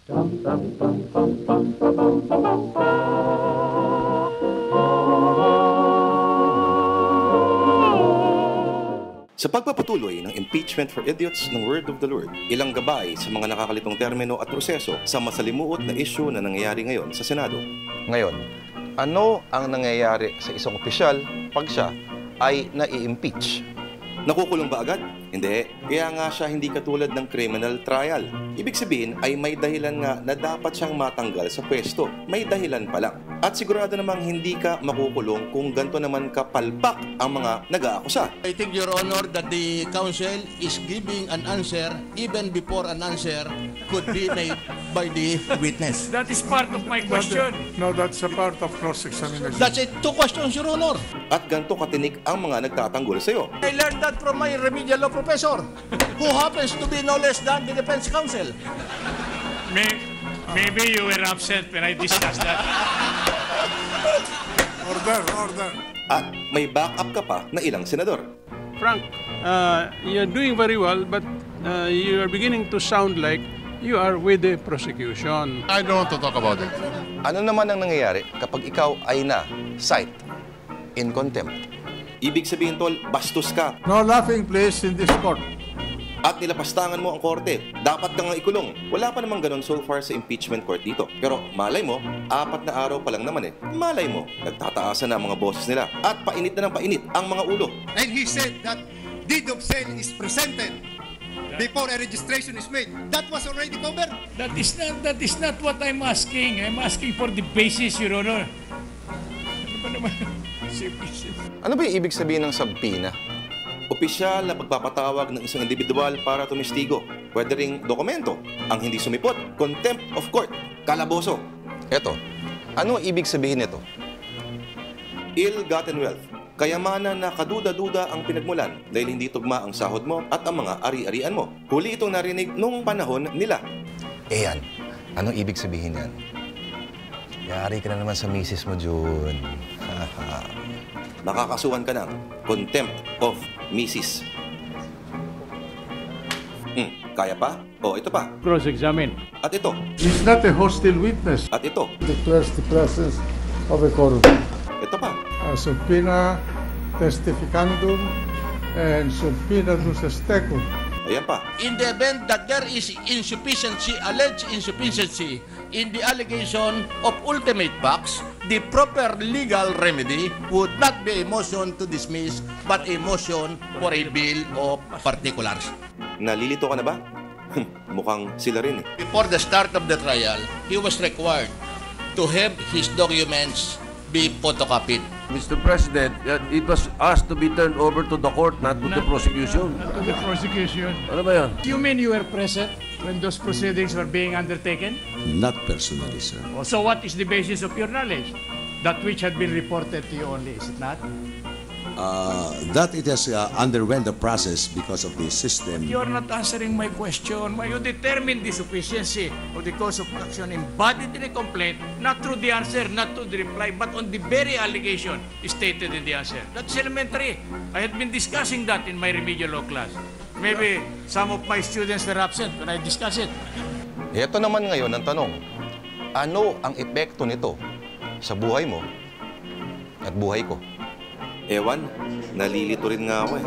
Sa pagpapatuloy ng impeachment for idiots ng Word of the Lord, ilang gabay sa mga nakakalitong termino at proseso sa masalimuot na isyu na nangyayari ngayon sa Senado. Ngayon, ano ang nangyayari sa isang opisyal pag siya ay nai-impeach? Nakukulong ba agad? Hindi. Kaya nga siya hindi katulad ng criminal trial. Ibig sabihin ay may dahilan nga na dapat siyang matanggal sa pwesto. May dahilan pa lang. At sigurado namang hindi ka makukulong kung ganito naman kapalpak ang mga nag-aakusa. I think, Your Honor, that the counsel is giving an answer even before an answer could be made by the witness. That is part of my question. No, that's a part of cross-examination. That's it. Two questions, Your Honor. At ganito katinik ang mga nagtatanggol sa iyo. I learned that from my remedial law professor, who happens to be no less than the defense counsel. Maybe you were absent when I discussed that. Order. At may backup ka pa na ilang senador. Frank, you're doing very well, but you are beginning to sound like you are with the prosecution. I don't want to talk about it. Ano naman ang nangyayari kapag ikaw ay na-cite in contempt? Ibig sabihin, tol, bastos ka. No laughing please in this court. At nilapastangan mo ang korte, dapat kang ikulong. Wala pa namang ganun so far sa impeachment court dito. Pero malay mo, 4 na araw pa lang naman eh. Malay mo, nagtataasan na ang mga boses nila. At painit na ng painit ang mga ulo. And he said that deed of sale is presented before a registration is made. That was already covered. That is not what I'm asking. I'm asking for the basis, Your Honor. Ano ba naman? Ano ba yung ibig sabihin ng subpoena? Opisyal na pagpapatawag ng isang individual para tumistigo. Pwede ring dokumento. Ang hindi sumipot, contempt of court, kalaboso. Eto, ano ibig sabihin nito? Ill-gotten wealth. Kayamanan na kaduda-duda ang pinagmulan dahil hindi tugma ang sahod mo at ang mga ari-arian mo. Huli itong narinig nung panahon nila. Yan, anong ibig sabihin yan? Yari ka na naman sa misis mo, Jun. Nakakasuhan ka ng contempt of misis. Kaya pa? O, ito pa. Cross-examine. At ito. He's not a hostile witness. At ito. Declares the presence of a quorum. Ito pa. Subpoena testificandum and subpoena nusus tecum. Ayan pa. In the event that there is insufficiency, alleged insufficiency in the allegation of ultimate facts, the proper legal remedy would not be a motion to dismiss, but a motion for a bill of particulars. Nalilito ka na ba? Mukhang sila rin eh. Before the start of the trial, he was required to have his documents be photocopied. Mr. President, it was asked to be turned over to the court, not to the prosecution. Not to the prosecution. Ano ba yan? You mean you were present when those proceedings were being undertaken? Not personally, sir. So what is the basis of your knowledge? That which had been reported to you only, is it not? That it has underwent the process because of the system. You are not answering my question. Why you determine the sufficiency of the cause of action embodied in the complaint, not through the answer, not through the reply, but on the very allegation stated in the answer. That's elementary. I had been discussing that in my remedial law class. Maybe some of my students were absent when I discussed it. Ito naman ngayon ang tanong. Ano ang epekto nito sa buhay mo at buhay ko? Ewan, nalilito rin nga ako eh.